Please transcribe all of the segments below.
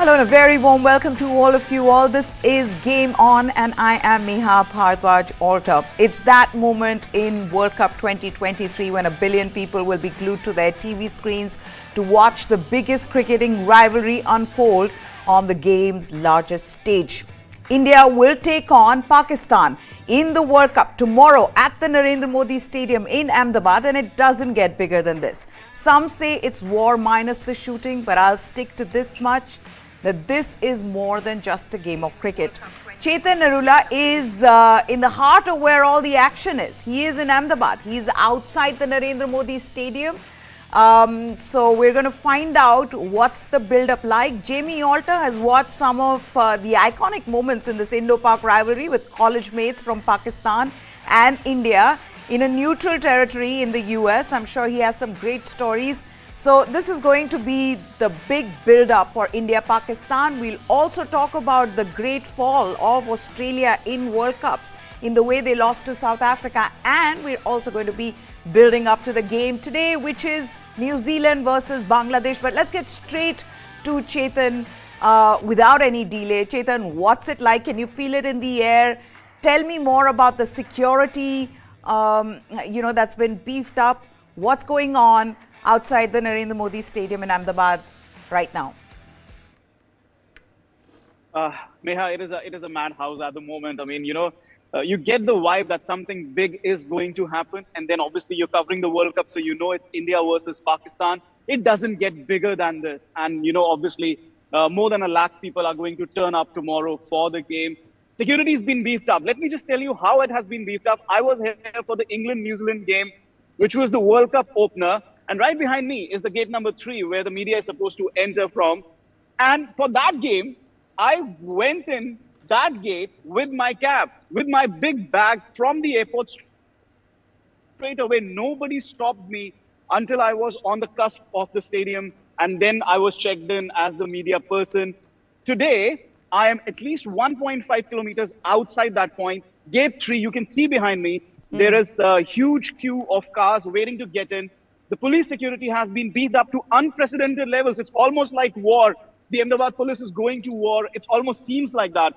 Hello and a very warm welcome to all of you all. This is Game On and I am Meha Bhardwaj Alter. It's that moment in World Cup 2023 when 1 billion people will be glued to their TV screens to watch the biggest cricketing rivalry unfold on the game's largest stage. India will take on Pakistan in the World Cup tomorrow at the Narendra Modi Stadium in Ahmedabad, and it doesn't get bigger than this. Some say it's war minus the shooting, but I'll stick to this much, that this is more than just a game of cricket. Chetan Narula is in the heart of where all the action is. He is in Ahmedabad. He's outside the Narendra Modi Stadium. So we're going to find out what's the build-up like. Jamie Alter has watched some of the iconic moments in this Indo-Pak rivalry with college mates from Pakistan and India in a neutral territory in the US. I'm sure he has some great stories. So this is going to be the big build-up for India-Pakistan. We'll also talk about the great fall of Australia in World Cups, in the way they lost to South Africa. And we're also going to be building up to the game today, which is New Zealand versus Bangladesh. But let's get straight to Chetan without any delay. Chetan, what's it like? Can you feel it in the air? Tell me more about the security, that's been beefed up. What's going on outside the Narendra Modi Stadium in Ahmedabad right now? Meha, it is a madhouse at the moment. I mean, you get the vibe that something big is going to happen, and then obviously you're covering the World Cup, so you know it's India versus Pakistan. It doesn't get bigger than this, and obviously more than 1 lakh people are going to turn up tomorrow for the game. Security's been beefed up. Let me just tell you how it has been beefed up. I was here for the England-New Zealand game, which was the World Cup opener. And right behind me is the gate number 3, where the media is supposed to enter from. And for that game, I went in that gate with my cap, with my big bag from the airport straight away. Nobody stopped me until I was on the cusp of the stadium. And then I was checked in as the media person. Today, I am at least 1.5 kilometers outside that point. Gate 3, you can see behind me, there is a huge queue of cars waiting to get in. The police security has been beefed up to unprecedented levels. It's almost like war. The Ahmedabad police is going to war. It almost seems like that.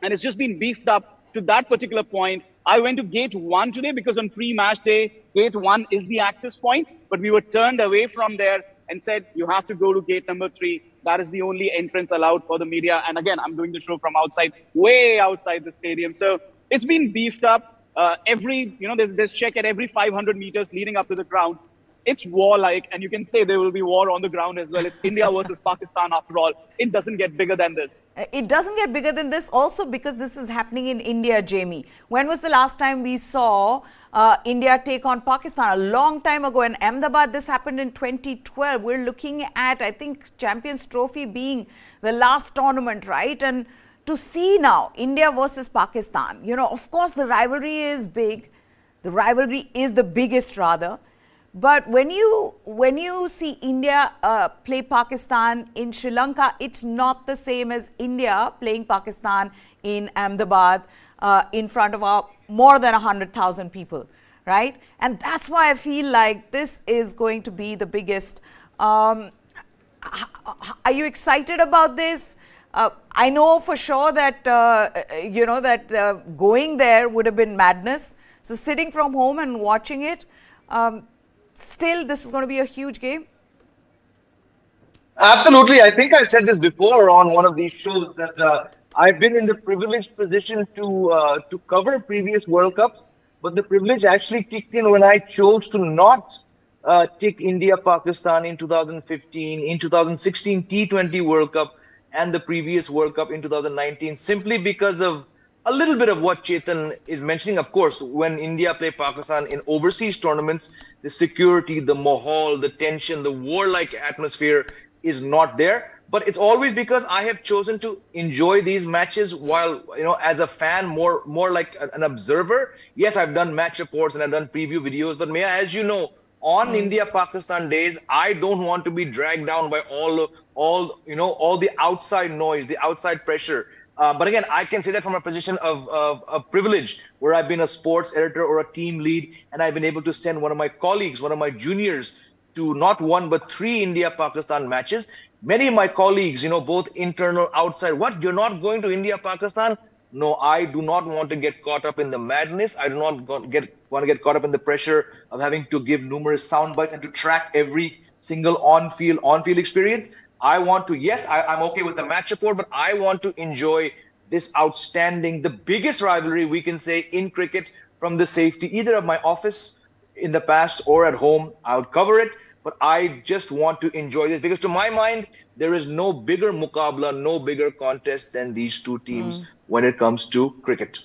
And it's just been beefed up to that particular point. I went to gate 1 today because on pre-match day, gate 1 is the access point. But we were turned away from there and said, you have to go to gate number 3. That is the only entrance allowed for the media. And again, I'm doing the show from outside, way outside the stadium. So it's been beefed up. There's check at every 500 meters leading up to the ground. It's war-like, and you can say there will be war on the ground as well. It's India versus Pakistan after all. It doesn't get bigger than this. It doesn't get bigger than this also because this is happening in India, Jamie. When was the last time we saw India take on Pakistan? A long time ago in Ahmedabad. This happened in 2012. We're looking at, I think, Champions Trophy being the last tournament, right? And to see now India versus Pakistan, of course the rivalry is big. The rivalry is the biggest rather. But when you see India play Pakistan in Sri Lanka, it's not the same as India playing Pakistan in Ahmedabad in front of more than 100,000 people, right? And that's why I feel like this is going to be the biggest. Are you excited about this? I know for sure that going there would have been madness. So sitting from home and watching it. Still, this is going to be a huge game. Absolutely. I think I've said this before on one of these shows that I've been in the privileged position to cover previous World Cups, but the privilege actually kicked in when I chose to not take India-Pakistan in 2015, in 2016 T20 World Cup, and the previous World Cup in 2019, simply because of a little bit of what Chetan is mentioning. Of course, when India play Pakistan in overseas tournaments, the security, the mahal, the tension, the warlike atmosphere is not there. But it's always because I have chosen to enjoy these matches while, as a fan, more like an observer. Yes, I've done match reports and I've done preview videos. But Maya, as you know, on India-Pakistan days, I don't want to be dragged down by all the outside noise, the outside pressure. But again, I can say that from a position of privilege, where I've been a sports editor or a team lead, and I've been able to send one of my colleagues, one of my juniors, to not one but 3 India-Pakistan matches. Many of my colleagues, both internal, outside, what, you're not going to India, Pakistan? No, I do not want to get caught up in the madness. I do not want to get caught up in the pressure of having to give numerous sound bites and to track every single on-field experience. I want to, yes, I'm okay with the match report, but I want to enjoy this outstanding, the biggest rivalry we can say in cricket from the safety, either of my office in the past or at home. I would cover it, but I just want to enjoy this because to my mind, there is no bigger mukabla, no bigger contest than these two teams when it comes to cricket.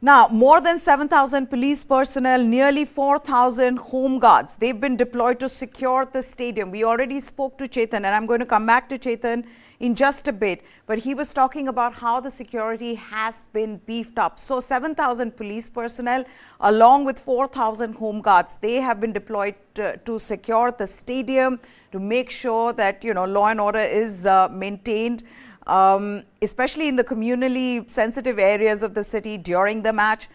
Now, more than 7,000 police personnel, nearly 4,000 home guards, they've been deployed to secure the stadium. We already spoke to Chetan, and I'm going to come back to Chetan in just a bit. But he was talking about how the security has been beefed up. So 7,000 police personnel, along with 4,000 home guards, they have been deployed to secure the stadium, to make sure that, law and order is maintained. Especially in the communally sensitive areas of the city during the match.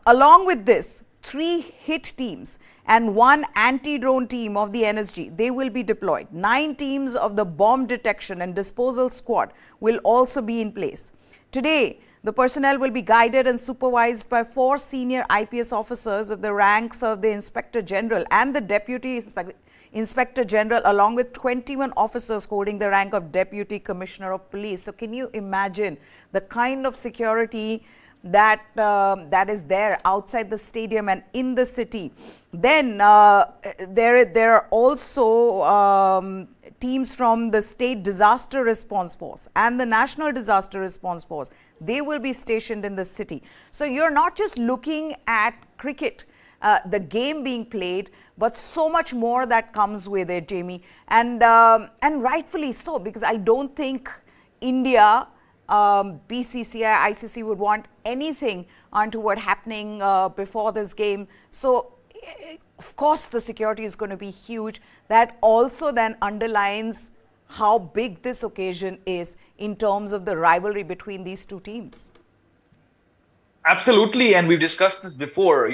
Along with this, 3 hit teams and 1 anti-drone team of the NSG, they will be deployed. 9 teams of the bomb detection and disposal squad will also be in place. Today, the personnel will be guided and supervised by 4 senior IPS officers of the ranks of the Inspector General and the Deputy Inspector General, along with 21 officers holding the rank of Deputy Commissioner of Police. So can you imagine the kind of security that that is there outside the stadium and in the city? Then there are also teams from the State Disaster Response Force and the National Disaster Response Force. They will be stationed in the city. So you're not just looking at cricket, the game being played, but so much more that comes with it, Jamie, and rightfully so, because I don't think India, BCCI, ICC would want anything untoward happening before this game. So, of course, the security is going to be huge. That also then underlines how big this occasion is in terms of the rivalry between these two teams. Absolutely, and we've discussed this before.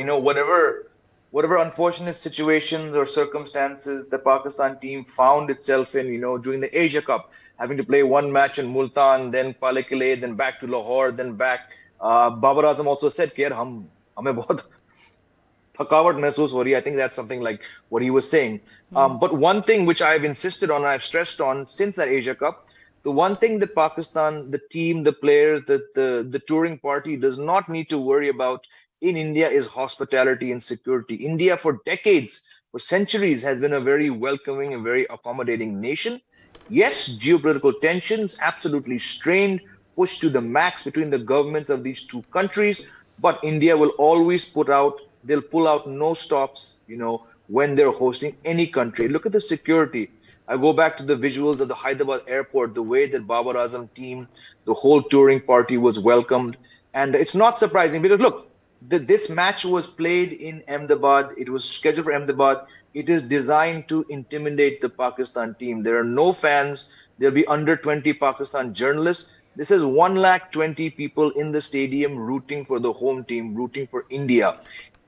Whatever unfortunate situations or circumstances the Pakistan team found itself in, during the Asia Cup, having to play one match in Multan, then Palekile, then back to Lahore, then back. Babar Azam also said, "Ki yaar, hame bahut thakawat mehsoos ho rahi hai." I think that's something like what he was saying. But one thing which I've insisted on, I've stressed on since that Asia Cup, the one thing that Pakistan, the team, the players, the touring party does not need to worry about in India is hospitality and security. India for decades, for centuries, has been a very welcoming and very accommodating nation. Yes, geopolitical tensions absolutely strained, pushed to the max between the governments of these two countries, but India will always they'll pull out no stops, when they're hosting any country. Look at the security. I go back to the visuals of the Hyderabad airport, the way that Babar Azam team, the whole touring party was welcomed. And it's not surprising because look, this match was played in Ahmedabad. It was scheduled for Ahmedabad. It is designed to intimidate the Pakistan team. There are no fans. There'll be under 20 Pakistan journalists. This is 120,000 people in the stadium rooting for the home team, rooting for India.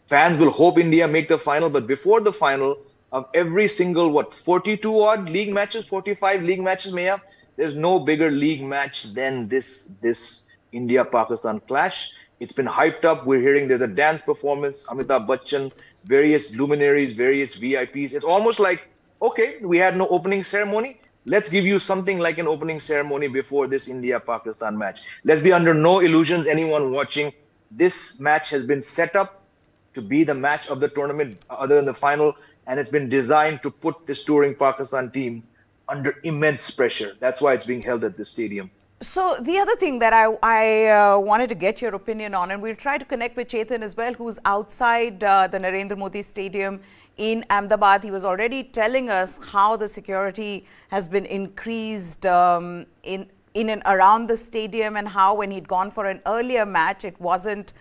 Fans will hope India make the final, but before the final, of every single, 42 odd league matches, 45 league matches, Maya, there's no bigger league match than this India-Pakistan clash. It's been hyped up. We're hearing there's a dance performance, Amitabh Bachchan, various luminaries, various VIPs. It's almost like, okay, we had no opening ceremony. Let's give you something like an opening ceremony before this India-Pakistan match. Let's be under no illusions, anyone watching. This match has been set up to be the match of the tournament other than the final, and it's been designed to put this touring Pakistan team under immense pressure. That's why it's being held at this stadium. So the other thing that I wanted to get your opinion on, and we'll try to connect with Chetan as well, who's outside the Narendra Modi Stadium in Ahmedabad. He was already telling us how the security has been increased in and around the stadium, and how when he'd gone for an earlier match, it wasn't,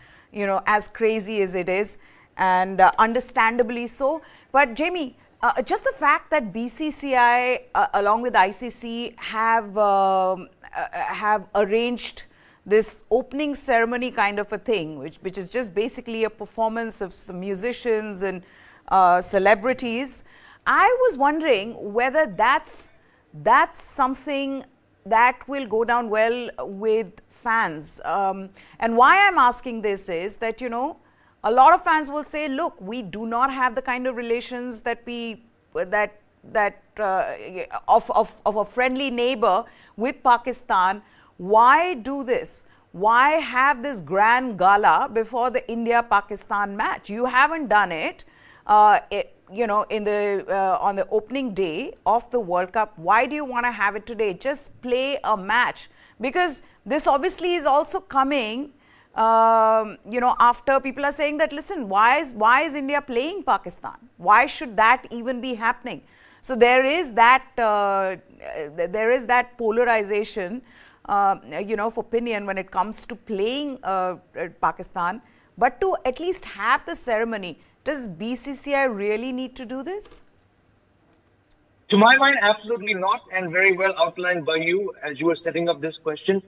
as crazy as it is, and understandably so. But Jamie, just the fact that BCCI along with ICC have arranged this opening ceremony kind of a thing, which is just basically a performance of some musicians and celebrities. I was wondering whether that's that's something that will go down well with fans. And why I'm asking this is that, you know, a lot of fans will say, look, we do not have the kind of relations that of a friendly neighbor with Pakistan. Why do this? Why have this grand gala before the India-Pakistan match? You haven't done it, you know, in the on the opening day of the World Cup. Why do you want to have it today? Just play a match, because this obviously is also coming, you know, after people are saying that, listen, why is India playing Pakistan? Why should that even be happening? So there is that polarization, you know, of opinion when it comes to playing Pakistan. But to at least have the ceremony, does BCCI really need to do this? To my mind, absolutely not, and very well outlined by you as you were setting up this question.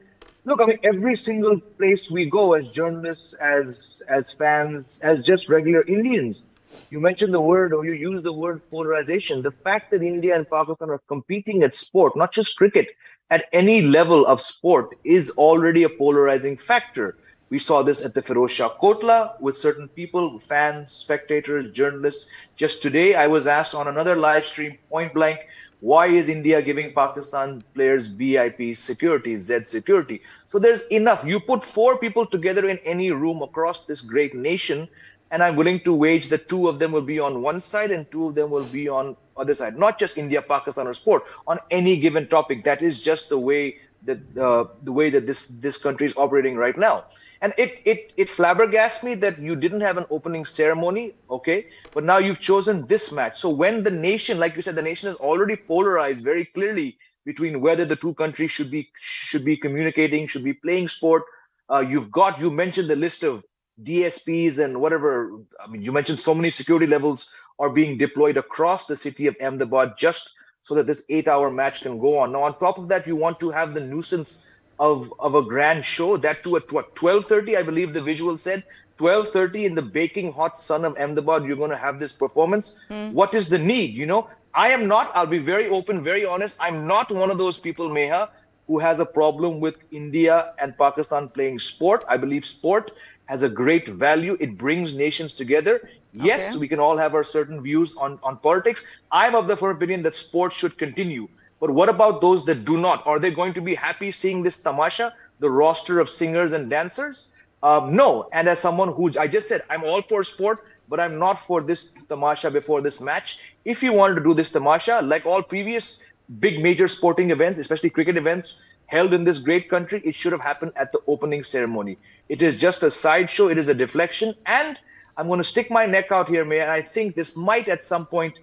Look, I mean, every single place we go as journalists, as fans, as just regular Indians, you mentioned the word, or you use the word polarization. The fact that India and Pakistan are competing at sport, not just cricket, at any level of sport, is already a polarizing factor. We saw this at the Firoz Shah Kotla with certain people, fans, spectators, journalists. Just today, I was asked on another live stream, point blank, why is India giving Pakistan players VIP security, Z security? So there's enough. You put four people together in any room across this great nation, and I'm willing to wage that two of them will be on one side and two of them will be on other side. Not just India, Pakistan, or sport, on any given topic. That is just the way that this country is operating right now. And it flabbergasts me that you didn't have an opening ceremony, okay? But now you've chosen this match. So when the nation, like you said, the nation is already polarized very clearly between whether the two countries should be communicating, should be playing sport. You mentioned the list of DSPs and whatever. I mean, you mentioned so many security levels are being deployed across the city of Ahmedabad just so that this 8-hour match can go on. Now, on top of that, you want to have the nuisance of a grand show, that too at what, 12:30, I believe the visual said. 12:30 in the baking hot sun of Ahmedabad, you're going to have this performance. What is the need? You know, I'll be very open, very honest. I'm not one of those people, Meha, who has a problem with India and Pakistan playing sport. I believe sport has a great value. It brings nations together. Yes, we can all have our certain views on politics. I'm of the firm opinion that sport should continue. But what about those that do not? Are they going to be happy seeing this tamasha, the roster of singers and dancers? No. And as someone who, I just said, I'm all for sport, but I'm not for this tamasha before this match. If you wanted to do this tamasha, like all previous big major sporting events, especially cricket events held in this great country, it should have happened at the opening ceremony. It is just a sideshow. It is a deflection. And I'm going to stick my neck out here, May, and I think this might at some point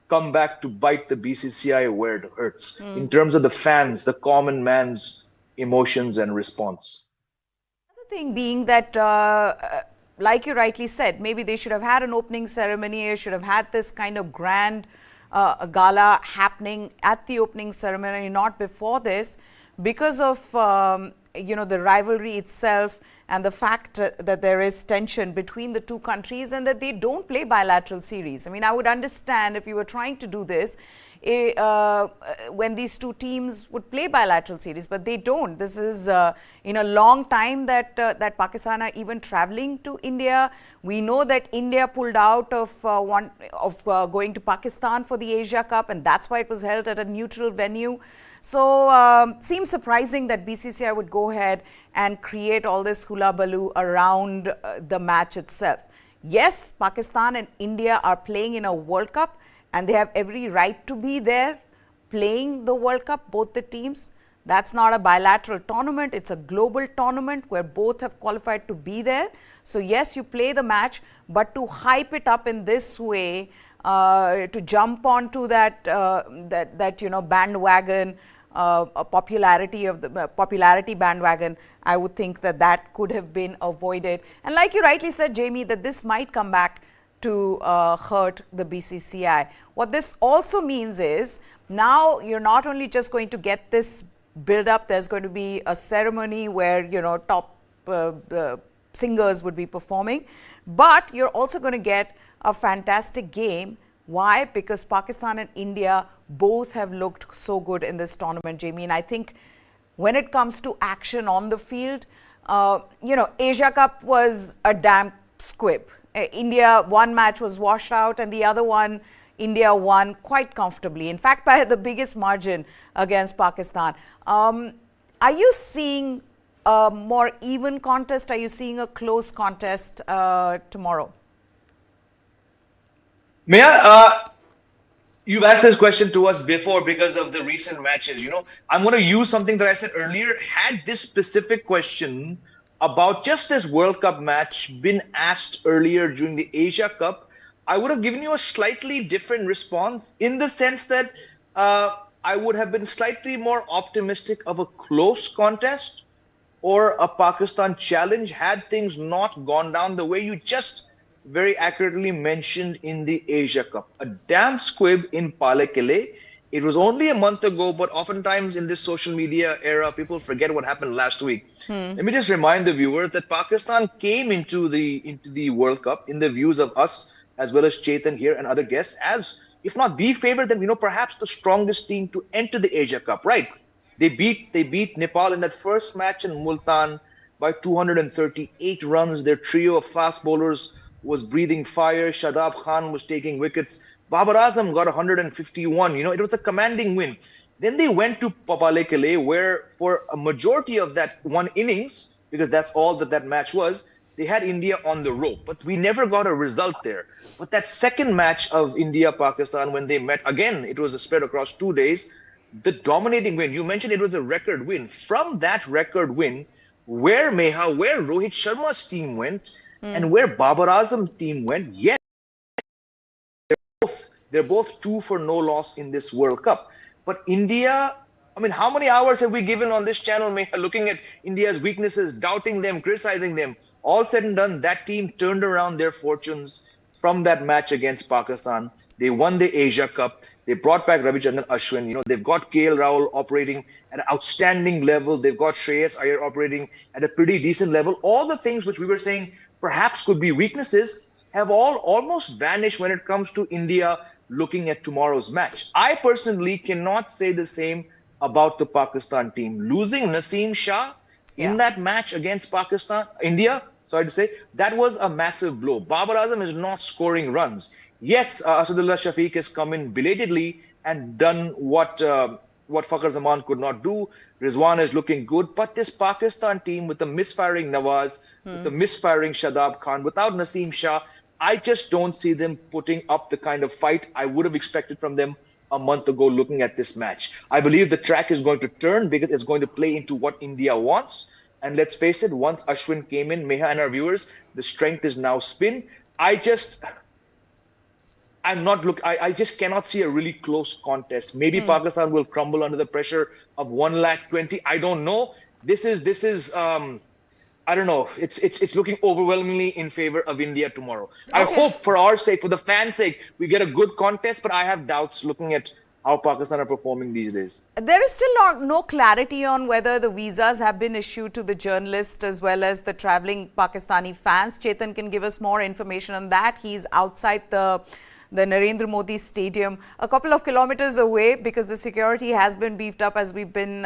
come back to bite the BCCI where it hurts in terms of the fans, the common man's emotions and response. Another thing being that, like you rightly said, maybe they should have had an opening ceremony, or should have had this kind of grand gala happening at the opening ceremony, not before this, because of you know, the rivalry itself and the fact that there is tension between the two countries and that they don't play bilateral series. I mean, I would understand if you were trying to do this when these two teams would play bilateral series, but they don't. This is in a long time that that Pakistan are even traveling to India. We know that India pulled out of going to Pakistan for the Asia Cup, and that's why it was held at a neutral venue. So seems surprising that BCCI would go ahead and create all this hula baloo around the match itself. Yes, Pakistan and India are playing in a World Cup, and they have every right to be there playing the World Cup, both the teams. That's not a bilateral tournament. It's a global tournament where both have qualified to be there. So yes, you play the match, but to hype it up in this way, to jump onto that you know, bandwagon, popularity bandwagon, I would think that could have been avoided. And like you rightly said, Jamie, that this might come back to hurt the BCCI. What this also means is, now you're not only just going to get this build up, there's going to be a ceremony where, you know, top singers would be performing, but you're also going to get a fantastic game. Why? Because Pakistan and India both have looked so good in this tournament, Jamie. And I think when it comes to action on the field, Asia Cup was a damn squib. India, one match was washed out and the other one, India won quite comfortably. In fact, by the biggest margin against Pakistan. Are you seeing a more even contest? Are you seeing a close contest tomorrow? Maya, you've asked this question to us before because of the recent matches. I'm going to use something that I said earlier. Had this specific question about just this World Cup match been asked earlier during the Asia Cup, I would have given you a slightly different response in the sense that I would have been slightly more optimistic of a close contest or a Pakistan challenge had things not gone down the way you just very accurately mentioned in the Asia Cup. A damn squib in Palekele. It was only a month ago, but oftentimes in this social media era, people forget what happened last week. Let me just remind the viewers that Pakistan came into the World Cup in the views of us, as well as Chetan here and other guests, as if not the favorite, then perhaps the strongest team to enter the Asia Cup, right? They beat Nepal in that first match in Multan by 238 runs. Their trio of fast bowlers was breathing fire. Shadab Khan was taking wickets. Babar Azam got 151. It was a commanding win. Then they went to Papalekele, where for a majority of that one innings, because that's all that match was, they had India on the rope. But we never got a result there. But that second match of India-Pakistan, when they met again, it was a spread across 2 days. The dominating win, you mentioned it was a record win. From that record win, where Rohit Sharma's team went and where Babar Azam's team went, yes, they're both 2 for no loss in this World Cup. But India, how many hours have we given on this channel, looking at India's weaknesses, doubting them, criticizing them? All said and done, that team turned around their fortunes from that match against Pakistan. They won the Asia Cup. They brought back Ravichandran Ashwin. They've got KL Rahul operating at an outstanding level. They've got Shreyas Iyer operating at a pretty decent level. All the things which we were saying perhaps could be weaknesses have all almost vanished when it comes to India looking at tomorrow's match. I personally cannot say the same about the Pakistan team. Losing Naseem Shah in that match against India, that was a massive blow. Babar Azam is not scoring runs. Yes, Asadullah Shafiq has come in belatedly and done what Fakhar Zaman could not do. Rizwan is looking good, but this Pakistan team with the misfiring Nawaz, with the misfiring Shadab Khan, without Naseem Shah, I just don't see them putting up the kind of fight I would have expected from them a month ago looking at this match. I believe the track is going to turn because it's going to play into what India wants. And let's face it, once Ashwin came in, Meha and our viewers, the strength is now spin. I just cannot see a really close contest. Maybe Pakistan will crumble under the pressure of 120,000. I don't know. This is I don't know. It's looking overwhelmingly in favor of India tomorrow. Okay. I hope for our sake, for the fans' sake, we get a good contest, but I have doubts looking at how Pakistan are performing these days. There is still no clarity on whether the visas have been issued to the journalists as well as the travelling Pakistani fans. Chetan can give us more information on that. He's outside the Narendra Modi Stadium, a couple of kilometers away, because the security has been beefed up, as we've been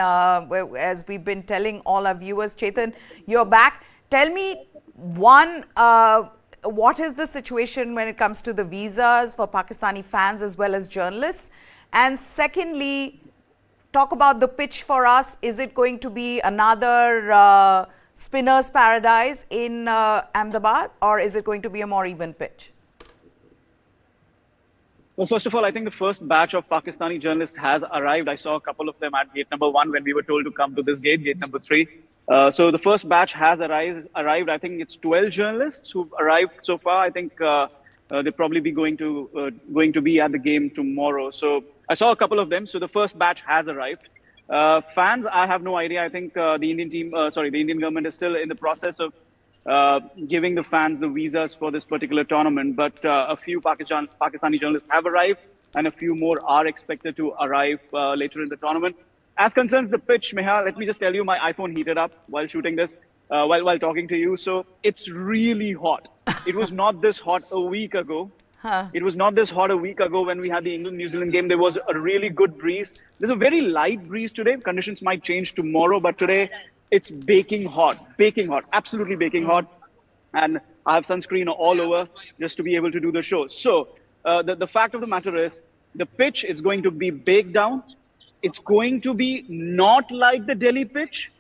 telling all our viewers. Chetan, you're back. Tell me, what is the situation when it comes to the visas for Pakistani fans as well as journalists? And secondly, talk about the pitch for us. Is it going to be another spinner's paradise in Ahmedabad, or is it going to be a more even pitch? Well, first of all, I think the first batch of Pakistani journalists has arrived. I saw a couple of them at gate number 1 when we were told to come to this gate number 3. So the first batch has arrived. I think it's 12 journalists who've arrived so far. I think they'll probably be going to be at the game tomorrow. So I saw a couple of them. So the first batch has arrived. Fans, I have no idea. I think the Indian government is still in the process of giving the fans the visas for this particular tournament. But a few Pakistani journalists have arrived, and a few more are expected to arrive later in the tournament. As concerns the pitch, Meha, let me just tell you, my iPhone heated up while shooting this, while talking to you. So it's really hot. It was not this hot a week ago. It was not this hot a week ago when we had the England-New Zealand game. There was a really good breeze. There's a very light breeze today. Conditions might change tomorrow, but today it's baking hot, absolutely baking hot. And I have sunscreen all over just to be able to do the show. So the fact of the matter is, the pitch is going to be baked down. It's going to be not like the Delhi pitch,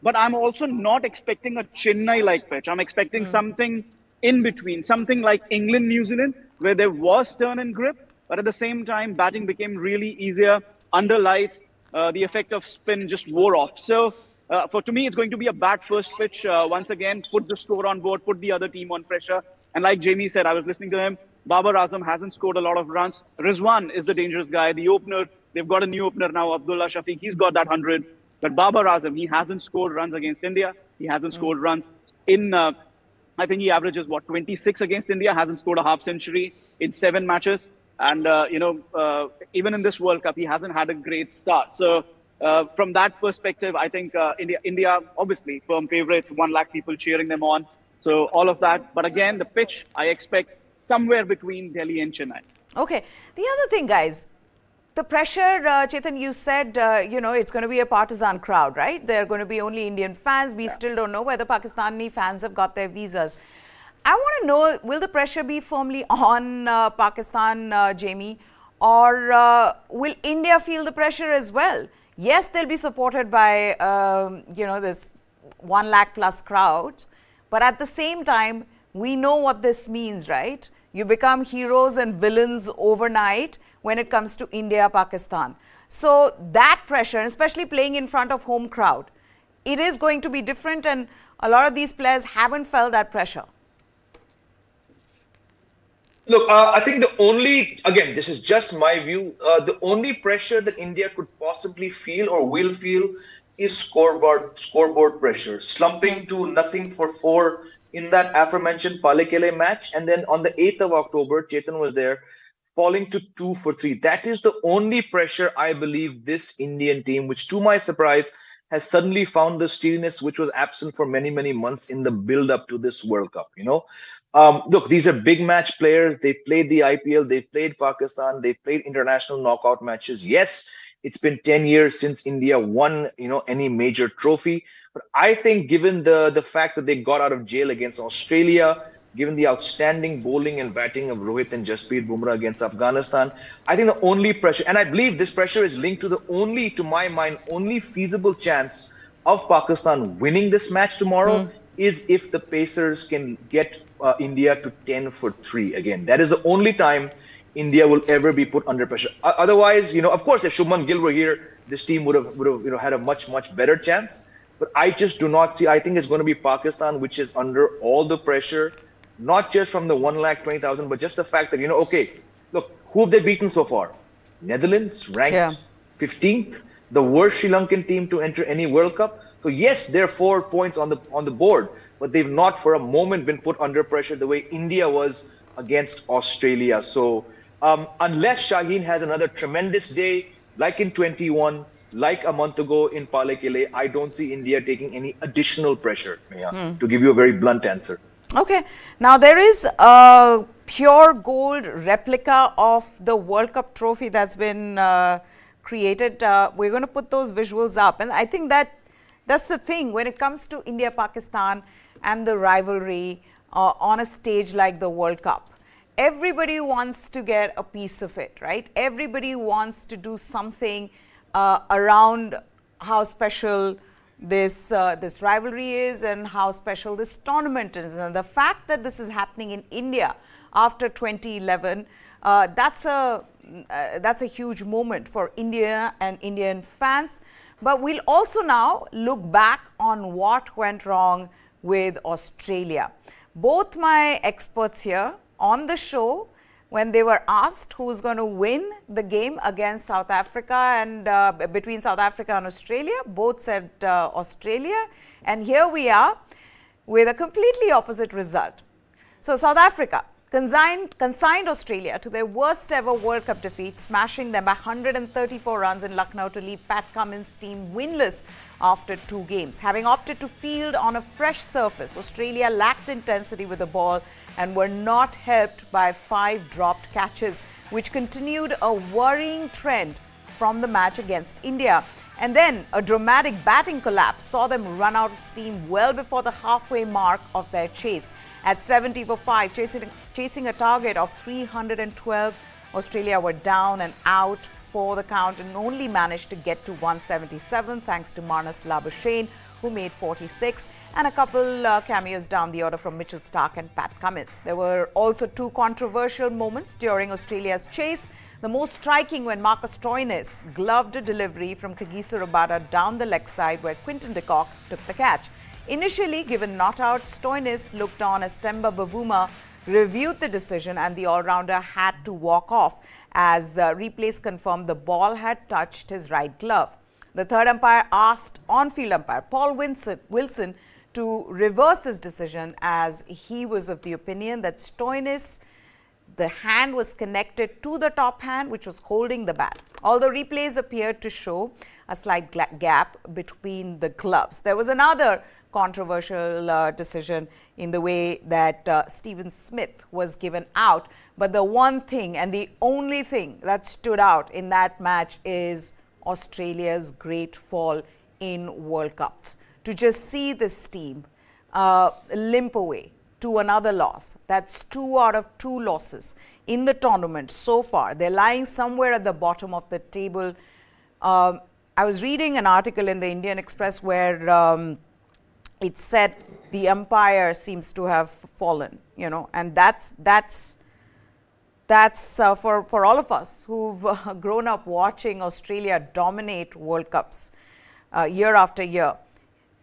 but I'm also not expecting a Chennai-like pitch. I'm expecting something in between, something like England, New Zealand, where there was turn and grip, but at the same time, batting became really easier under lights. The effect of spin just wore off. So to me, it's going to be a bat first pitch. Once again, put the score on board, put the other team on pressure. And like Jamie said, I was listening to him, Babar Azam hasn't scored a lot of runs. Rizwan is the dangerous guy, the opener. They've got a new opener now, Abdullah Shafiq. He's got that 100. But Babar Azam, he hasn't scored runs against India. He hasn't scored runs in, I think he averages, 26 against India, hasn't scored a half century in 7 matches. And, even in this World Cup, he hasn't had a great start. So from that perspective, I think India, obviously, firm favorites, 1 lakh people cheering them on. So all of that. But again, the pitch, I expect somewhere between Delhi and Chennai. Okay. The other thing, guys, the pressure, Chetan, you said, it's going to be a partisan crowd, right? There are going to be only Indian fans. We still don't know whether Pakistani fans have got their visas. I want to know, will the pressure be firmly on Pakistan, Jamie, or will India feel the pressure as well? Yes, they'll be supported by, this 1 lakh plus crowds. But at the same time, we know what this means, right? You become heroes and villains overnight when it comes to India, Pakistan. So that pressure, especially playing in front of home crowd, it is going to be different, and a lot of these players haven't felt that pressure. Look, I think the only, again, this is just my view, the only pressure that India could possibly feel or will feel is scoreboard pressure, slumping to nothing for 4 in that aforementioned Palekele match. And then on the 8th of October, Chetan was there, falling to 2 for 3. That is the only pressure I believe this Indian team, which to my surprise, has suddenly found the steeliness which was absent for many, many months in the build-up to this World Cup, Look, these are big match players. They played the IPL, they played Pakistan, they played international knockout matches. Yes, it's been 10 years since India won, any major trophy. But I think given the fact that they got out of jail against Australia, given the outstanding bowling and batting of Rohit and Jasprit Bumrah against Afghanistan, I think the only pressure, and I believe this pressure is linked to to my mind, only feasible chance of Pakistan winning this match tomorrow is if the Pacers can get India to 10 for 3 again. That is the only time India will ever be put under pressure. Otherwise, of course, if Shubman Gill were here, this team would have had a much better chance. But I just do not see. I think it's going to be Pakistan, which is under all the pressure, not just from the 1,20,000, but just the fact that okay, look, who have they beaten so far? Netherlands, ranked 15th, the worst Sri Lankan team to enter any World Cup. So yes, they're 4 points on the board, but they've not for a moment been put under pressure the way India was against Australia. So unless Shaheen has another tremendous day, like in 21, like a month ago in Palekele, I don't see India taking any additional pressure, to give you a very blunt answer. Okay. Now, there is a pure gold replica of the World Cup trophy that's been created. We're going to put those visuals up. And I think that's the thing when it comes to India, Pakistan and the rivalry on a stage like the World Cup. Everybody wants to get a piece of it, right? Everybody wants to do something around how special this rivalry is and how special this tournament is. And the fact that this is happening in India after 2011, that's a huge moment for India and Indian fans. But we'll also now look back on what went wrong with Australia. Both my experts here on the show, when they were asked who's going to win the game against South Africa and between South Africa and Australia, both said Australia. And here we are with a completely opposite result. So South Africa consigned Australia to their worst ever World Cup defeat, smashing them by 134 runs in Lucknow to leave Pat Cummins' team winless after 2 games. Having opted to field on a fresh surface, Australia lacked intensity with the ball and were not helped by 5 dropped catches, which continued a worrying trend from the match against India. And then a dramatic batting collapse saw them run out of steam well before the halfway mark of their chase. At 70 for 5, chasing a target of 312, Australia were down and out for the count and only managed to get to 177 thanks to Marnus Labuschagne, who made 46, and a couple cameos down the order from Mitchell Starc and Pat Cummins. There were also 2 controversial moments during Australia's chase. The most striking when Marcus Stoinis gloved a delivery from Kagiso Rabada down the leg side where Quinton de Kock took the catch. Initially given not out, Stoinis looked on as Temba Bavuma reviewed the decision and the all-rounder had to walk off as replays confirmed the ball had touched his right glove. The third umpire asked on-field umpire Paul Wilson to reverse his decision as he was of the opinion that Stoinis, the hand was connected to the top hand which was holding the bat. Although replays appeared to show a slight gap between the gloves. There was another controversial decision in the way that Stephen Smith was given out. But the one thing and the only thing that stood out in that match is Australia's great fall in World Cups. To just see this team limp away to another loss. That's 2 out of 2 losses in the tournament so far. They're lying somewhere at the bottom of the table. I was reading an article in the Indian Express where it said the umpire seems to have fallen, you know, and that's for all of us who've grown up watching Australia dominate World Cups year after year.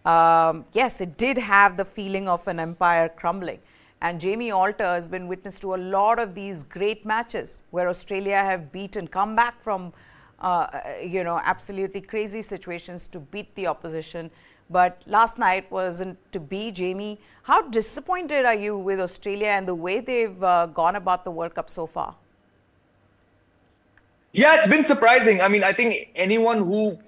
Yes, it did have the feeling of an empire crumbling. And Jamie Alter has been witness to a lot of these great matches where Australia have come back from, absolutely crazy situations to beat the opposition. But last night wasn't to be. Jamie, how disappointed are you with Australia and the way they've gone about the World Cup so far? Yeah, it's been surprising. I mean, I think anyone who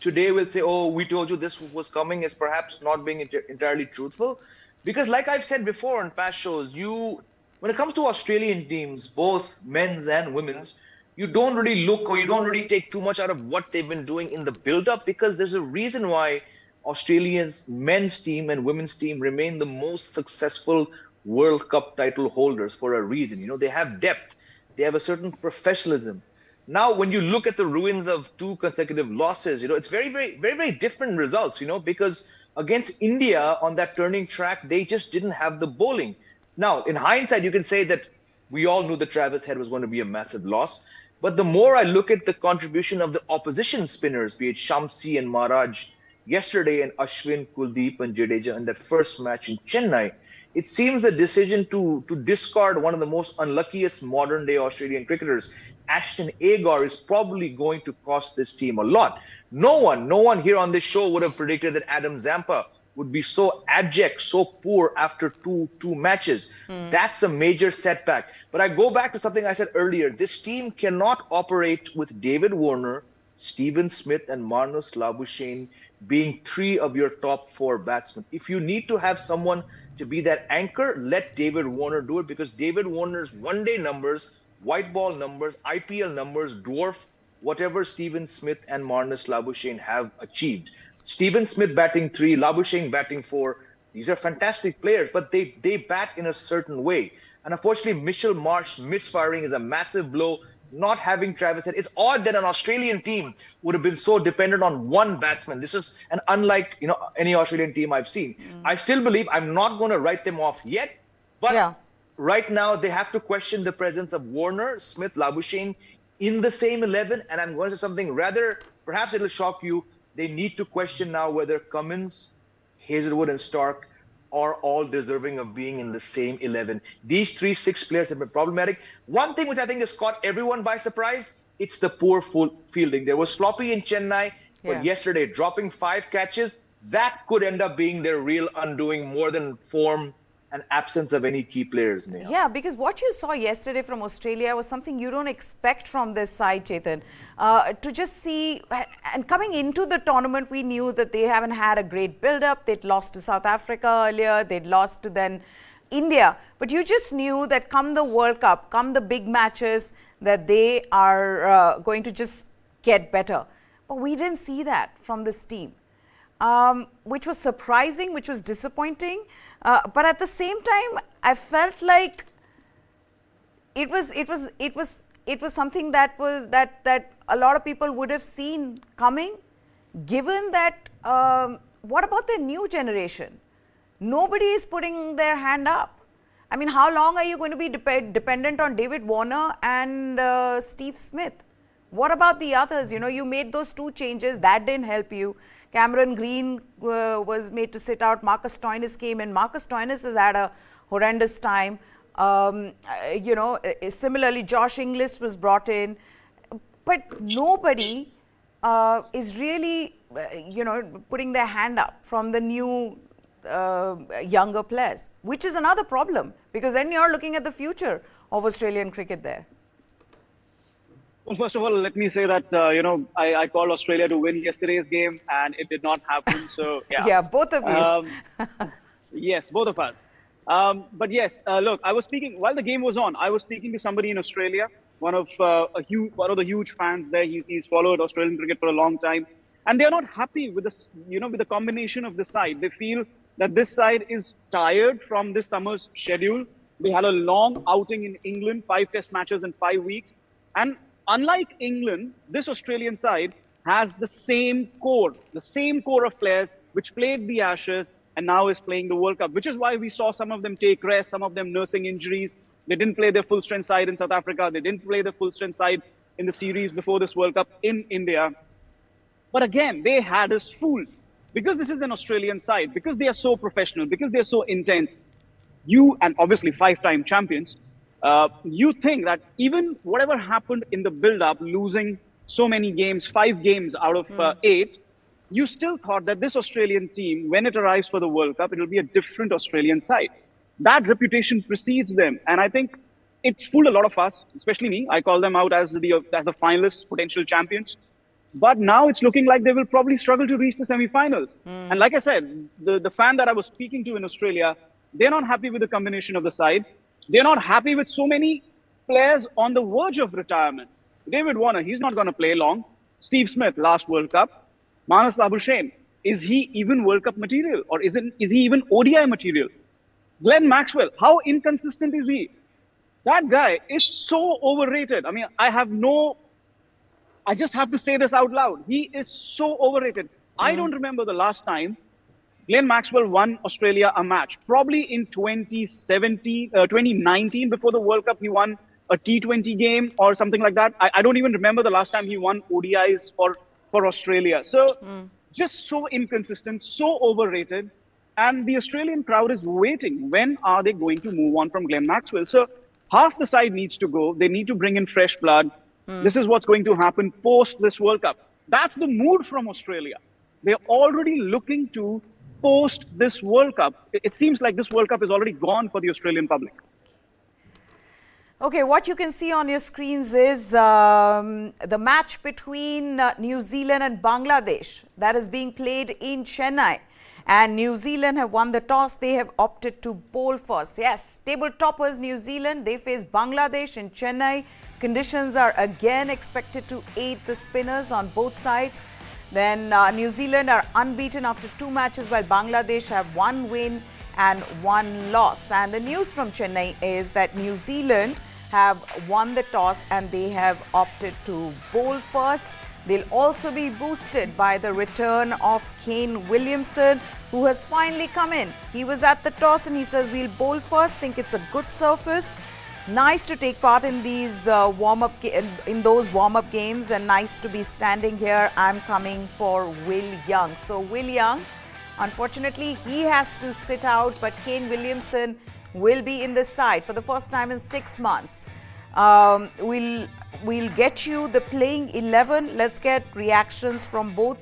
today will say, oh, we told you this was coming is perhaps not being entirely truthful. Because like I've said before on past shows, when it comes to Australian teams, both men's and women's, you don't really look or you don't really take too much out of what they've been doing in the build-up, because there's a reason why Australia's men's team and women's team remain the most successful World Cup title holders for a reason. You know, they have depth, they have a certain professionalism. Now, when you look at the ruins of 2 consecutive losses, you know, it's very, very, very, very different results, you know, because against India on that turning track, they just didn't have the bowling. Now, in hindsight, you can say that we all knew that Travis Head was going to be a massive loss. But the more I look at the contribution of the opposition spinners, be it Shamsi and Maharaj yesterday and Ashwin, Kuldeep and Jadeja in that first match in Chennai, it seems the decision to discard one of the most unluckiest modern day Australian cricketers, Ashton Agar, is probably going to cost this team a lot. No one here on this show would have predicted that Adam Zampa would be so abject, so poor after two matches. That's a major setback. But I go back to something I said earlier. This team cannot operate with David Warner, Stephen Smith and Marnus Labuschagne being 3 of your top 4 batsmen. If you need to have someone to be that anchor, let David Warner do it, because David Warner's one-day numbers, white ball numbers, IPL numbers dwarf whatever Stephen Smith and Marnus Labuschagne have achieved. Stephen Smith batting 3, Labuschagne batting 4. These are fantastic players, but they bat in a certain way. And unfortunately, Mitchell Marsh misfiring is a massive blow. Not having Travis Head, it's odd that an Australian team would have been so dependent on one batsman. This is an unlike any Australian team I've seen. I still believe, I'm not going to write them off yet, but right now they have to question the presence of Warner, Smith, Labuschagne in the same 11. And I'm going to say something rather, perhaps it'll shock you. They need to question now whether Cummins, Hazelwood and Starc are all deserving of being in the same 11. These 3-6 players have been problematic. One thing which I think has caught everyone by surprise, it's the poor fielding. They were sloppy in Chennai, but yesterday dropping 5 catches, that could end up being their real undoing more than form an absence of any key players, Neha. Yeah, because what you saw yesterday from Australia was something you don't expect from this side, Chetan. To just see, and coming into the tournament, we knew that they haven't had a great build-up. They'd lost to South Africa earlier. They'd lost to then India. But you just knew that come the World Cup, come the big matches, that they are going to just get better. But we didn't see that from this team, which was surprising, which was disappointing. But at the same time, I felt like it was something that a lot of people would have seen coming, given that what about the new generation? Nobody is putting their hand up. I mean, how long are you going to be dependent on David Warner and Steve Smith? What about the others? You know, you made those 2 changes, that didn't help you. Cameron Green was made to sit out. Marcus Stoinis came in. Marcus Stoinis has had a horrendous time. You know, similarly, Josh Inglis was brought in. But nobody is really, you know, putting their hand up from the new younger players, which is another problem, because then you're looking at the future of Australian cricket there. Well, first of all, let me say that, you know, I called Australia to win yesterday's game and it did not happen. So, yeah. Yeah, both of you. Yes, both of us. But yes, look, I was speaking, while the game was on, I was speaking to somebody in Australia, one of the huge fans there. He's followed Australian cricket for a long time. And they're not happy with this, you know, with the combination of the side. They feel that this side is tired from this summer's schedule. They had a long outing in England, 5 test matches in 5 weeks. And unlike England, this Australian side has the same core of players which played the Ashes and now is playing the World Cup, which is why we saw some of them take rest, some of them nursing injuries. They didn't play their full-strength side in South Africa. They didn't play the full-strength side in the series before this World Cup in India. But again, they had us fooled. Because this is an Australian side, because they are so professional, because they're so intense, you, and obviously 5-time champions, you think that even whatever happened in the build-up, losing so many games, 5 games out of 8, you still thought that this Australian team, when it arrives for the World Cup, it will be a different Australian side. That reputation precedes them. And I think it fooled a lot of us, especially me. I call them out as the finalists, potential champions. But now it's looking like they will probably struggle to reach the semi-finals. And like I said, the fan that I was speaking to in Australia, they're not happy with the combination of the side. They're not happy with so many players on the verge of retirement. David Warner, he's not going to play long. Steve Smith, last World Cup. Manas Labuschagne, is he even World Cup material? Or is he even ODI material? Glenn Maxwell, how inconsistent is he? That guy is so overrated. I mean, I just have to say this out loud. He is so overrated. I don't remember the last time Glenn Maxwell won Australia a match. Probably in 2019, before the World Cup, he won a T20 game or something like that. I don't even remember the last time he won ODIs for Australia. So just so inconsistent, so overrated. And the Australian crowd is waiting. When are they going to move on from Glenn Maxwell? So half the side needs to go. They need to bring in fresh blood. This is what's going to happen post this World Cup. That's the mood from Australia. They're already looking to post this World Cup. It seems like this World Cup is already gone for the Australian public. Okay, what you can see on your screens is the match between New Zealand and Bangladesh that is being played in Chennai. And New Zealand have won the toss. They have opted to bowl first. Yes, table toppers New Zealand. They face Bangladesh in Chennai. Conditions are again expected to aid the spinners on both sides. Then New Zealand are unbeaten after 2 matches, while Bangladesh have 1 win and 1 loss. And the news from Chennai is that New Zealand have won the toss and they have opted to bowl first. They'll also be boosted by the return of Kane Williamson, who has finally come in. He was at the toss and he says, we'll bowl first. Think it's a good surface. Nice to take part in these those warm-up games, and nice to be standing here. I'm coming for Will Young. So Will Young, unfortunately, he has to sit out, but Kane Williamson will be in the side for the first time in 6 months. We'll get you the playing 11. Let's get reactions from both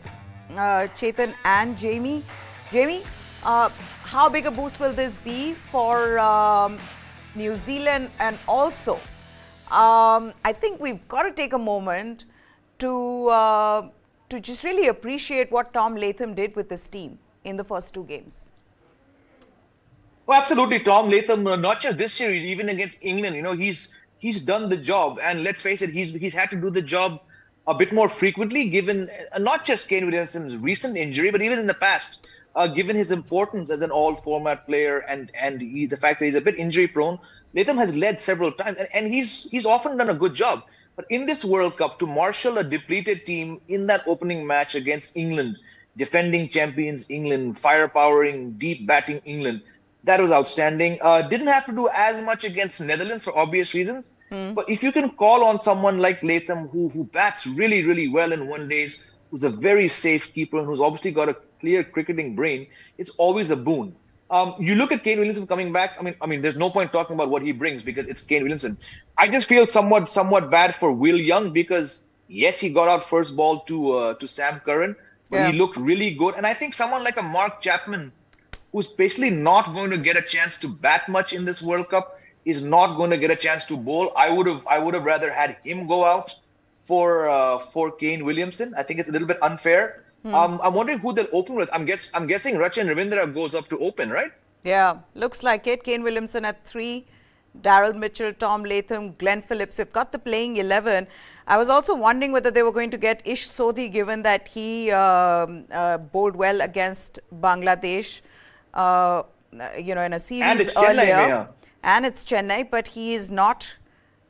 Chetan and Jamie. Jamie, How big a boost will this be for New Zealand? And also, I think we've got to take a moment to just really appreciate what Tom Latham did with this team in the first 2 games. Well, absolutely, Tom Latham. Not just this series, even against England. He's done the job, and let's face it, he's had to do the job a bit more frequently, given not just Kane Williamson's recent injury, but even in the past, given his importance as an all-format player and the fact that he's a bit injury-prone. Latham has led several times, and he's often done a good job. But in this World Cup, to marshal a depleted team in that opening match against England, defending champions England, firepowering, deep batting England, that was outstanding. Didn't have to do as much against Netherlands for obvious reasons. But if you can call on someone like Latham, who bats really, really well in one days, who's a very safe keeper, and who's obviously got a clear cricketing brain, it's always a boon. You look at Kane Williamson coming back. I mean, there's no point talking about what he brings because it's Kane Williamson. I just feel somewhat bad for Will Young because yes, he got out first ball to Sam Curran, but he looked really good. And I think someone like a Mark Chapman, who's basically not going to get a chance to bat much in this World Cup, is not going to get a chance to bowl. I would have rather had him go out for Kane Williamson. I think it's a little bit unfair. I'm wondering who they'll open with. I'm guessing Rachin Ravindra goes up to open, right? Yeah, looks like it. Kane Williamson at 3, Daryl Mitchell, Tom Latham, Glenn Phillips. We've got the playing 11. I was also wondering whether they were going to get Ish Sodhi, given that he bowled well against Bangladesh, in a series and it's earlier. Chennai, And it's Chennai, but he is not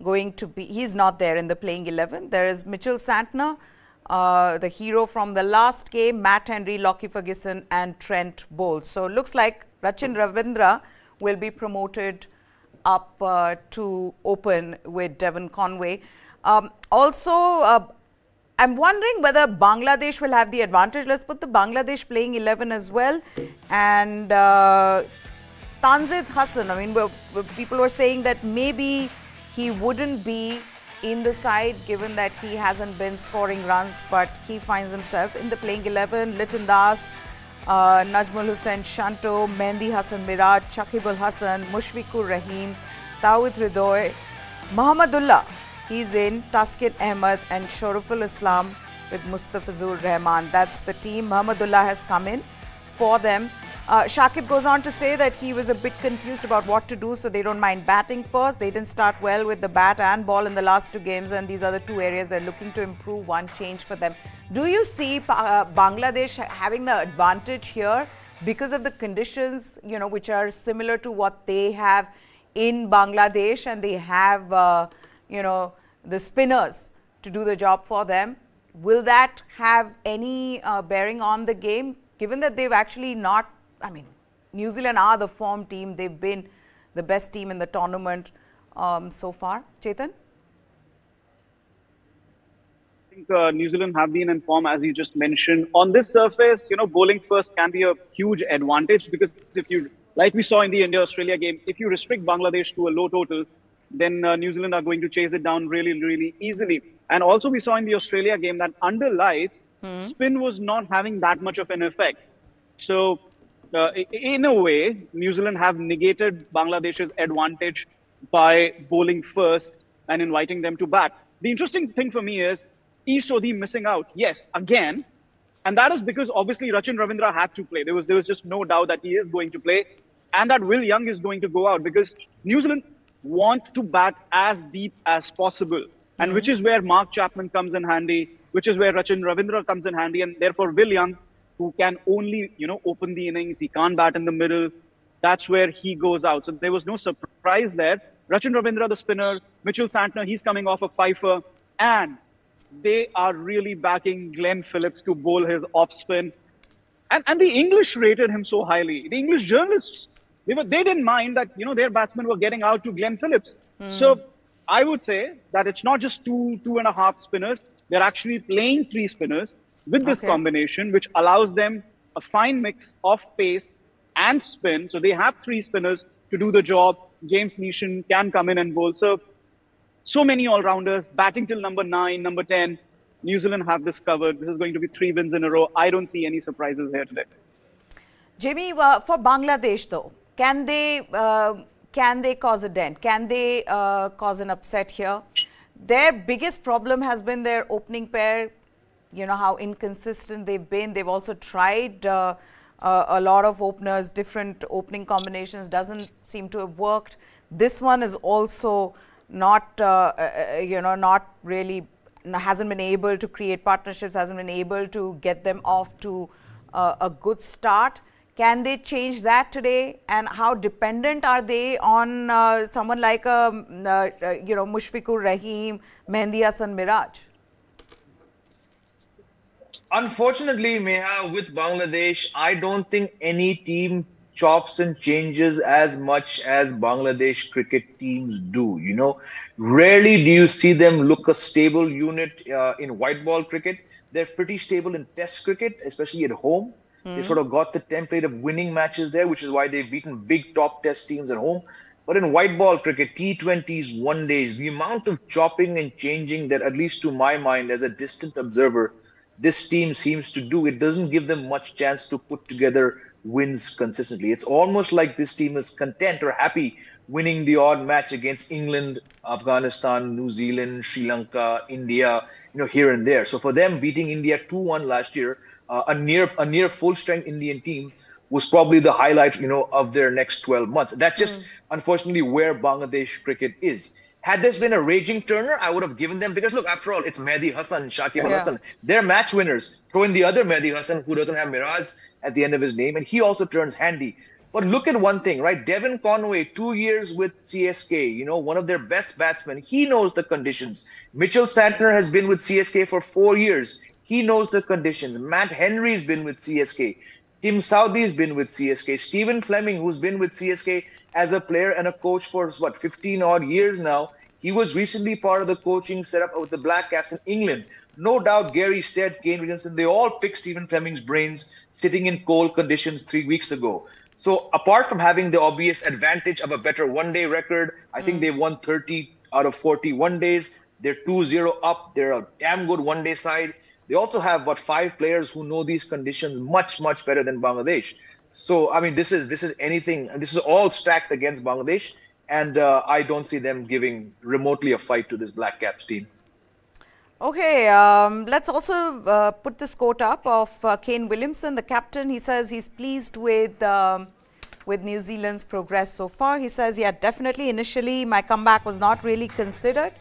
going to be, he's not there in the playing 11. There is Mitchell Santner, the hero from the last game, Matt Henry, Lockie Ferguson and Trent Bolt. So it looks like Rachin Ravindra will be promoted up to open with Devon Conway. Also, I'm wondering whether Bangladesh will have the advantage. Let's put the Bangladesh playing 11 as well. And Tanzid Hassan, I mean, people were saying that maybe he wouldn't be in the side given that he hasn't been scoring runs, but he finds himself in the playing 11. Liton Das, Najmul Hussain Shanto, Mehndi Hassan Miraj, Shakibul Hassan, Mushfiqur Rahim, Tawid Hridoy, Muhammadullah, he's in, Taskin Ahmed and Shoruful Islam with Mustafizur Rahman. That's the team. Muhammadullah has come in for them. Shakib goes on to say that he was a bit confused about what to do, so they don't mind batting first. They didn't start well with the bat and ball in the last 2 games, and these are the 2 areas they're looking to improve. One change for them. Do you see Bangladesh having the advantage here because of the conditions, which are similar to what they have in Bangladesh, and they have, the spinners to do the job for them? Will that have any bearing on the game, given that they've actually not, I mean, New Zealand are the form team. They've been the best team in the tournament so far. Chetan? I think New Zealand have been in form, as you just mentioned. On this surface, bowling first can be a huge advantage because if you, like we saw in the India-Australia game, if you restrict Bangladesh to a low total, then New Zealand are going to chase it down really, really easily. And also we saw in the Australia game that under lights, spin was not having that much of an effect. So in a way, New Zealand have negated Bangladesh's advantage by bowling first and inviting them to bat. The interesting thing for me is Ish Sodhi missing out. Yes, again. And that is because obviously Rachin Ravindra had to play. There was just no doubt that he is going to play and that Will Young is going to go out because New Zealand want to bat as deep as possible. And which is where Mark Chapman comes in handy, which is where Rachin Ravindra comes in handy, and therefore Will Young, who can only, open the innings, he can't bat in the middle, that's where he goes out. So there was no surprise there. Rachin Ravindra, the spinner, Mitchell Santner, he's coming off a fifer, and they are really backing Glenn Phillips to bowl his off spin. And the English rated him so highly. The English journalists, they didn't mind that, their batsmen were getting out to Glenn Phillips. So I would say that it's not just two and a half spinners. They're actually playing 3 spinners with this combination, which allows them a fine mix of pace and spin. So they have 3 spinners to do the job. James Neeson can come in and bowl. So many all-rounders, batting till number 9, number 10. New Zealand have this covered. This is going to be 3 wins in a row. I don't see any surprises here today. Jimmy, for Bangladesh though, can they cause a dent? Can they cause an upset here? Their biggest problem has been their opening pair. You know how inconsistent they've been. They've also tried a lot of openers, different opening combinations. Doesn't seem to have worked. This one is also not, not really, hasn't been able to create partnerships, hasn't been able to get them off to a good start. Can they change that today? And how dependent are they on someone like Mushfiqur Rahim, Mehdi Hasan Miraj? Unfortunately, Meha, with Bangladesh, I don't think any team chops and changes as much as Bangladesh cricket teams do. Rarely do you see them look a stable unit in white ball cricket. They're pretty stable in test cricket, especially at home. They sort of got the template of winning matches there, which is why they've beaten big top test teams at home. But in white ball cricket, T20s, one days, the amount of chopping and changing that, at least to my mind, as a distant observer, this team seems to do, it doesn't give them much chance to put together wins consistently. It's almost like this team is content or happy winning the odd match against England, Afghanistan, New Zealand, Sri Lanka, India, here and there. So for them, beating India 2-1 last year, a near full strength Indian team was probably the highlight, of their next 12 months. That's just unfortunately where Bangladesh cricket is. Had this been a raging Turner, I would have given them, because look, after all, it's Mehdi Hasan, Shakib Al Hasan. They're match winners. Throw in the other Mehdi Hasan, who doesn't have Miraj at the end of his name, and he also turns handy. But look at one thing, right? Devon Conway, 2 years with CSK, one of their best batsmen. He knows the conditions. Mitchell Santner has been with CSK for 4 years. He knows the conditions. Matt Henry's been with CSK. Tim Southee's been with CSK. Stephen Fleming, who's been with CSK as a player and a coach for 15 odd years now. He was recently part of the coaching setup with the Black Caps in England. No doubt Gary Stead, Kane Williamson, they all picked Stephen Fleming's brains sitting in cold conditions 3 weeks ago. So apart from having the obvious advantage of a better one-day record, I think they won 30 out of 40 one-days. They're 2-0 up. They're a damn good one-day side. They also have 5 players who know these conditions much, much better than Bangladesh. So, I mean, this is anything. This is all stacked against Bangladesh. And I don't see them giving remotely a fight to this Black Caps team. Okay, let's also put this quote up of Kane Williamson, the captain. He says he's pleased with New Zealand's progress so far. He says, yeah, definitely initially my comeback was not really considered.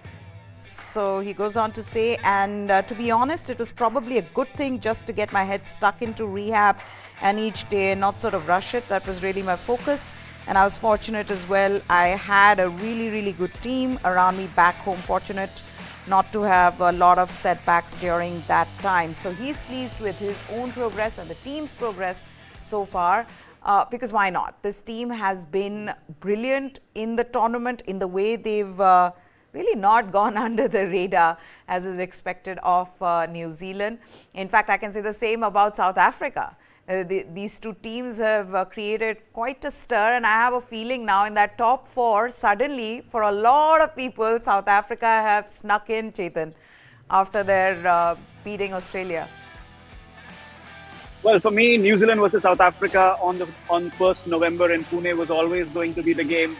So he goes on to say, and to be honest, it was probably a good thing just to get my head stuck into rehab and each day not sort of rush it. That was really my focus. And I was fortunate as well. I had a really, really good team around me back home. Fortunate not to have a lot of setbacks during that time. So he's pleased with his own progress and the team's progress so far. Because why not? This team has been brilliant in the tournament in the way they've really not gone under the radar as is expected of New Zealand. In fact, I can say the same about South Africa. These two teams have created quite a stir, and I have a feeling now in that top 4, suddenly for a lot of people, South Africa have snuck in, Chetan, after their beating Australia. Well, for me, New Zealand versus South Africa on 1st November in Pune was always going to be the game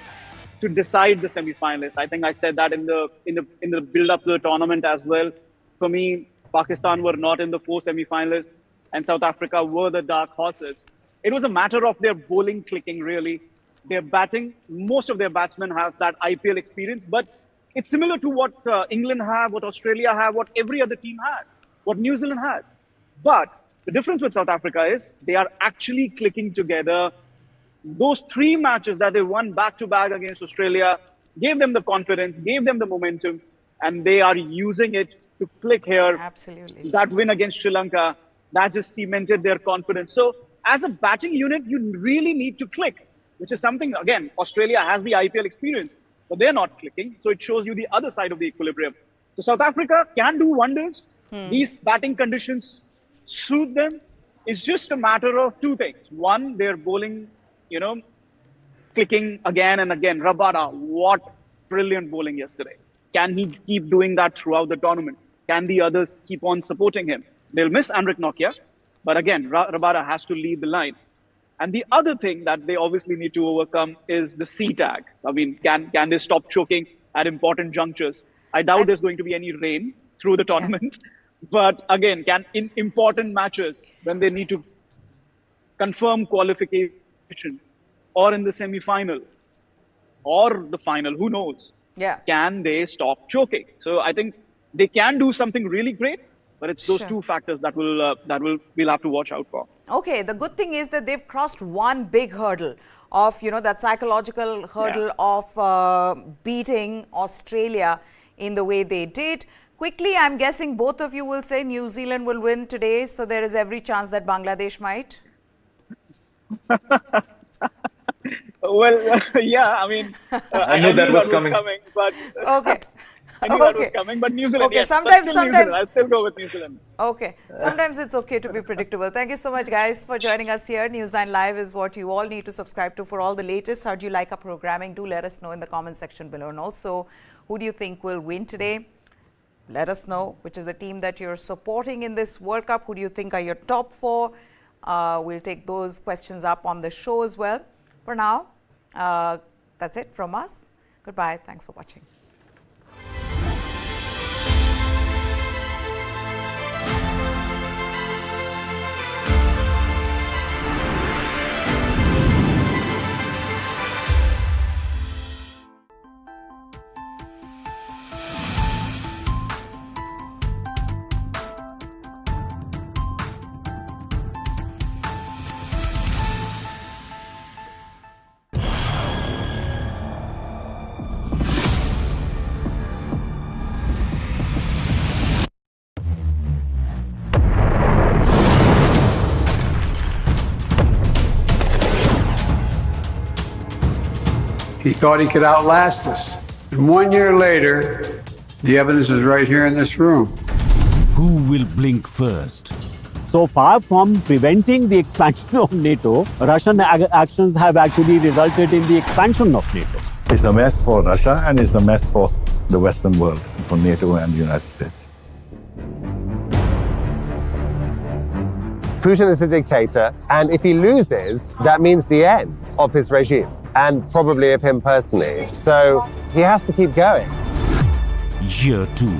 to decide the semi-finalists. I think I said that in the build-up to the tournament as well. For me, Pakistan were not in the 4 semi-finalists, and South Africa were the dark horses. It was a matter of their bowling clicking, really. Their batting, most of their batsmen have that IPL experience, but it's similar to what England have, what Australia have, what every other team has, what New Zealand has. But the difference with South Africa is they are actually clicking together. Those 3 matches that they won back-to-back against Australia gave them the confidence, gave them the momentum, and they are using it to click here. Absolutely. That win against Sri Lanka, that just cemented their confidence. So as a batting unit, you really need to click, which is something, again, Australia has the IPL experience, but they're not clicking. So it shows you the other side of the equilibrium. So South Africa can do wonders. These batting conditions suit them. It's just a matter of 2 things. One, their bowling, clicking again and again. Rabada, what brilliant bowling yesterday. Can he keep doing that throughout the tournament? Can the others keep on supporting him? They'll miss Anrich Nokia, but again, Rabada has to lead the line. And the other thing that they obviously need to overcome is the C tag. I mean, can they stop choking at important junctures? I doubt there's going to be any rain through the tournament. But again, can in important matches, when they need to confirm qualification or in the semi-final or the final, who knows? Yeah. Can they stop choking? So I think they can do something really great, but it's those two factors that we'll have to watch out for. Okay, the good thing is that they've crossed one big hurdle of, that psychological hurdle of beating Australia in the way they did. Quickly, I'm guessing both of you will say New Zealand will win today, so there is every chance that Bangladesh might. Well, yeah, I mean, I knew that was coming. But okay. I knew that was coming, but New Zealand, okay, yes, sometimes I'll still go with New Zealand. Okay, sometimes it's okay to be predictable. Thank you so much, guys, for joining us here. News9 Live is what you all need to subscribe to for all the latest. How do you like our programming? Do let us know in the comment section below. And also, who do you think will win today? Let us know which is the team that you're supporting in this World Cup. Who do you think are your top four? We'll take those questions up on the show as well. For now, that's it from us. Goodbye. Thanks for watching. He thought he could outlast us. And 1 year later, the evidence is right here in this room. Who will blink first? So far from preventing the expansion of NATO, Russian actions have actually resulted in the expansion of NATO. It's a mess for Russia and it's a mess for the Western world, for NATO and the United States. Putin is a dictator, and if he loses, that means the end of his regime, and probably of him personally. So he has to keep going. Year 2.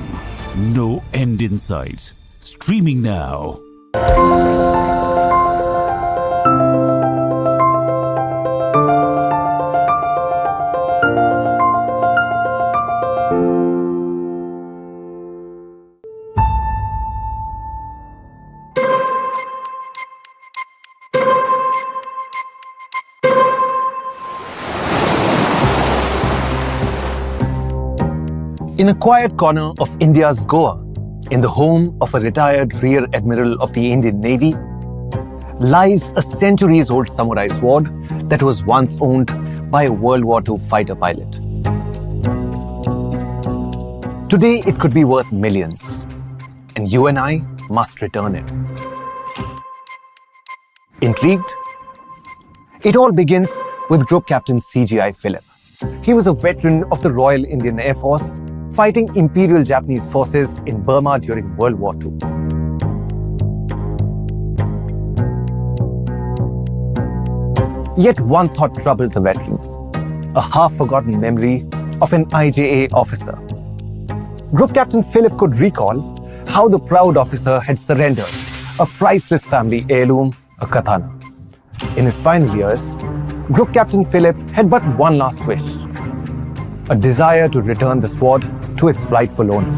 No end in sight. Streaming now. In a quiet corner of India's Goa, in the home of a retired Rear Admiral of the Indian Navy, lies a centuries-old samurai sword that was once owned by a World War II fighter pilot. Today, it could be worth millions, and you and I must return it. Intrigued? It all begins with Group Captain C.G.I. Phillip. He was a veteran of the Royal Indian Air Force, fighting Imperial Japanese forces in Burma during World War II. Yet one thought troubled the veteran, a half-forgotten memory of an IJA officer. Group Captain Phillip could recall how the proud officer had surrendered a priceless family heirloom, a katana. In his final years, Group Captain Phillip had but one last wish, a desire to return the sword to its rightful owner.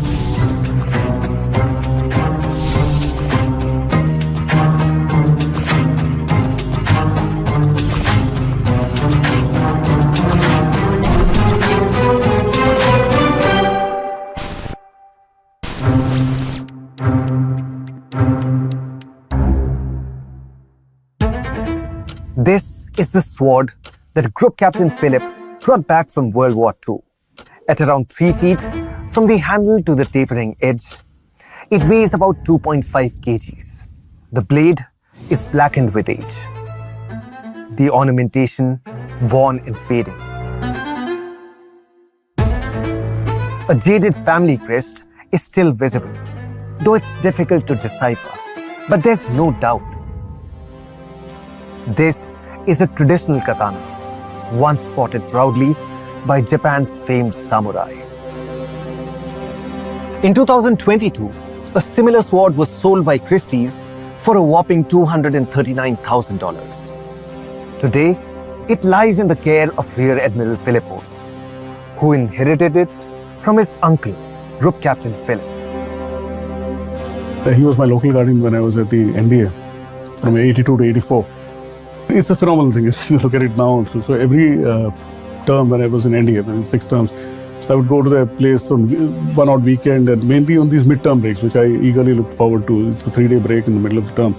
This is the sword that Group Captain Phillip brought back from World War II. At around 3 feet from the handle to the tapering edge, it weighs about 2.5 kgs. The blade is blackened with age, the ornamentation worn and fading. A jaded family crest is still visible, though it's difficult to decipher. But there's no doubt. This is a traditional katana, once spotted proudly by Japan's famed samurai. In 2022, a similar sword was sold by Christie's for a whopping $239,000. Today, it lies in the care of Rear Admiral Philippos, who inherited it from his uncle, Group Captain Philip. He was my local guardian when I was at the NDA from 82 to 84. It's a phenomenal thing if you look at it now. So every term when I was in NDA, when 6 terms, so I would go to their place on one odd weekend and mainly on these midterm breaks, which I eagerly looked forward to. It's a 3-day break in the middle of the term.